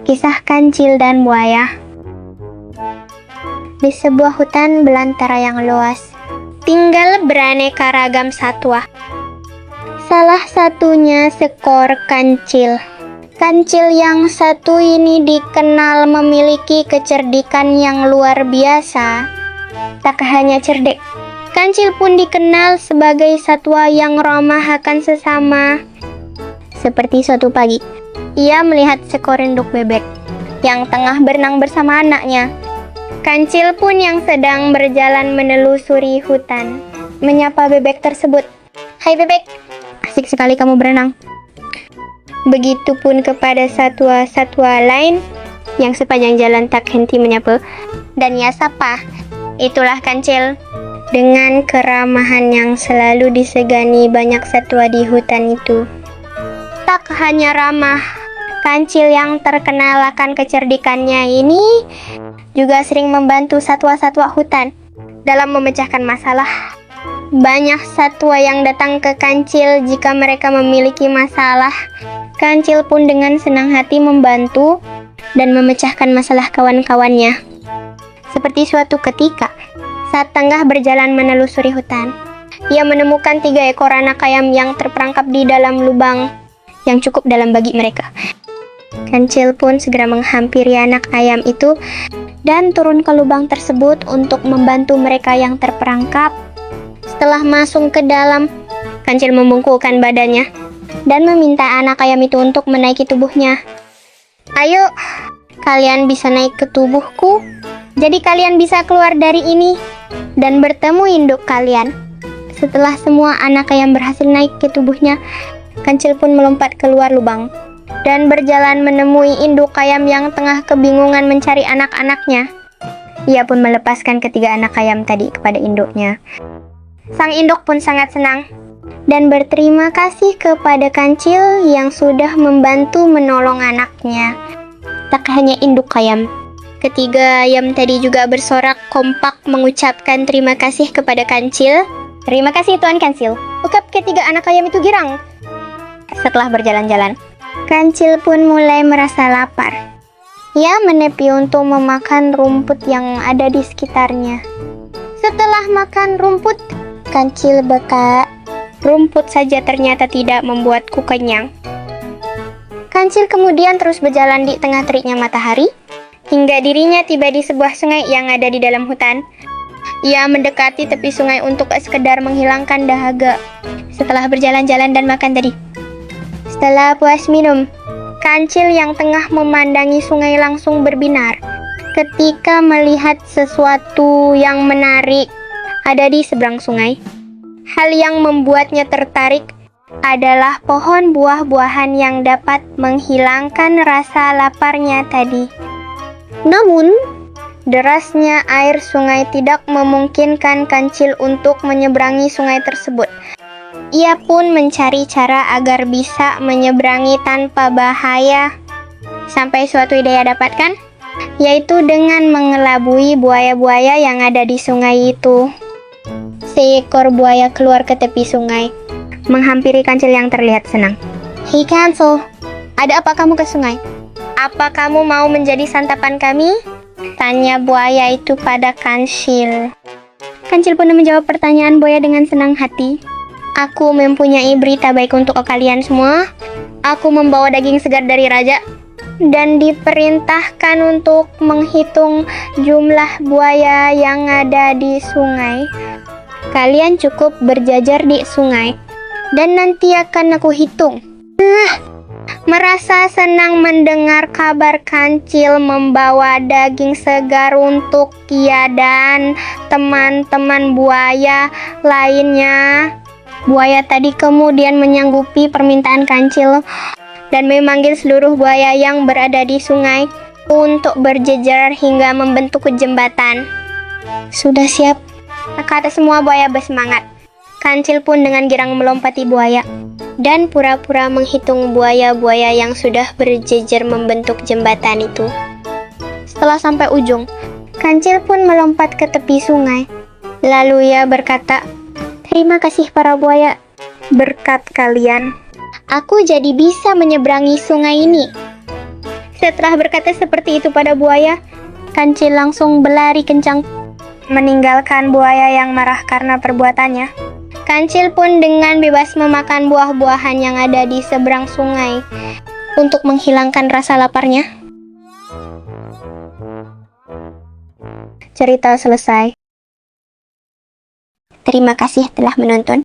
Kisah Kancil dan Buaya. Di sebuah hutan belantara yang luas, tinggal beraneka ragam satwa. Salah satunya seekor kancil. Kancil yang satu ini dikenal memiliki kecerdikan yang luar biasa. Tak hanya cerdik, kancil pun dikenal sebagai satwa yang ramah akan sesama. Seperti suatu pagi, ia melihat seekor induk bebek yang tengah berenang bersama anaknya. Kancil pun yang sedang berjalan menelusuri hutan menyapa bebek tersebut. "Hai bebek, asik sekali kamu berenang." Begitupun kepada satwa-satwa lain yang sepanjang jalan tak henti menyapa dan ia sapa. Itulah kancil, dengan keramahan yang selalu disegani banyak satwa di hutan itu. Tak hanya ramah, kancil yang terkenal akan kecerdikannya ini juga sering membantu satwa-satwa hutan dalam memecahkan masalah. Banyak satwa yang datang ke kancil jika mereka memiliki masalah. Kancil pun dengan senang hati membantu dan memecahkan masalah kawan-kawannya. Seperti suatu ketika, saat tengah berjalan menelusuri hutan, ia menemukan 3 ekor anak ayam yang terperangkap di dalam lubang yang cukup dalam bagi mereka. Kancil pun segera menghampiri anak ayam itu dan turun ke lubang tersebut untuk membantu mereka yang terperangkap. Setelah masuk ke dalam, kancil membungkukkan badannya dan meminta anak ayam itu untuk menaiki tubuhnya. "Ayo, kalian bisa naik ke tubuhku, jadi kalian bisa keluar dari ini dan bertemu induk kalian." Setelah semua anak ayam berhasil naik ke tubuhnya, kancil pun melompat keluar lubang dan berjalan menemui induk ayam yang tengah kebingungan mencari anak-anaknya. Ia pun melepaskan ketiga anak ayam tadi kepada induknya. Sang induk pun sangat senang dan berterima kasih kepada kancil yang sudah membantu menolong anaknya. Tak hanya induk ayam, ketiga ayam tadi juga bersorak kompak mengucapkan terima kasih kepada kancil. "Terima kasih Tuan Kancil," ucap ketiga anak ayam itu girang. Setelah berjalan-jalan, kancil pun mulai merasa lapar. Ia menepi untuk memakan rumput yang ada di sekitarnya. Setelah makan rumput, kancil berkata, "Rumput saja ternyata tidak membuatku kenyang." Kancil kemudian terus berjalan di tengah teriknya matahari, hingga dirinya tiba di sebuah sungai yang ada di dalam hutan. Ia mendekati tepi sungai untuk sekedar menghilangkan dahaga setelah berjalan-jalan dan makan tadi. Setelah puas minum, kancil yang tengah memandangi sungai langsung berbinar ketika melihat sesuatu yang menarik ada di seberang sungai. Hal yang membuatnya tertarik adalah pohon buah-buahan yang dapat menghilangkan rasa laparnya tadi. Namun, derasnya air sungai tidak memungkinkan kancil untuk menyeberangi sungai tersebut. Ia pun mencari cara agar bisa menyeberangi tanpa bahaya. Sampai suatu ide ia dapatkan, yaitu dengan mengelabui buaya-buaya yang ada di sungai itu. Seekor buaya keluar ke tepi sungai, menghampiri kancil yang terlihat senang. "Hei kancil, ada apa kamu ke sungai? Apa kamu mau menjadi santapan kami?" tanya buaya itu pada kancil. Kancil pun menjawab pertanyaan buaya dengan senang hati. "Aku mempunyai berita baik untuk kalian semua. Aku membawa daging segar dari raja dan diperintahkan untuk menghitung jumlah buaya yang ada di sungai. Kalian cukup berjajar di sungai dan nanti akan aku hitung." Merasa senang mendengar kabar kancil membawa daging segar untuk ia dan teman-teman buaya lainnya. Buaya tadi kemudian menyanggupi permintaan kancil dan memanggil seluruh buaya yang berada di sungai untuk berjejer hingga membentuk jembatan. "Sudah siap?" kata semua buaya bersemangat. Kancil pun dengan girang melompati buaya dan pura-pura menghitung buaya-buaya yang sudah berjejer membentuk jembatan itu. Setelah sampai ujung, kancil pun melompat ke tepi sungai. Lalu ia berkata, "Terima kasih para buaya. Berkat kalian, aku jadi bisa menyeberangi sungai ini." Setelah berkata seperti itu pada buaya, kancil langsung berlari kencang, meninggalkan buaya yang marah karena perbuatannya. Kancil pun dengan bebas memakan buah-buahan yang ada di seberang sungai untuk menghilangkan rasa laparnya. Cerita selesai. Terima kasih telah menonton.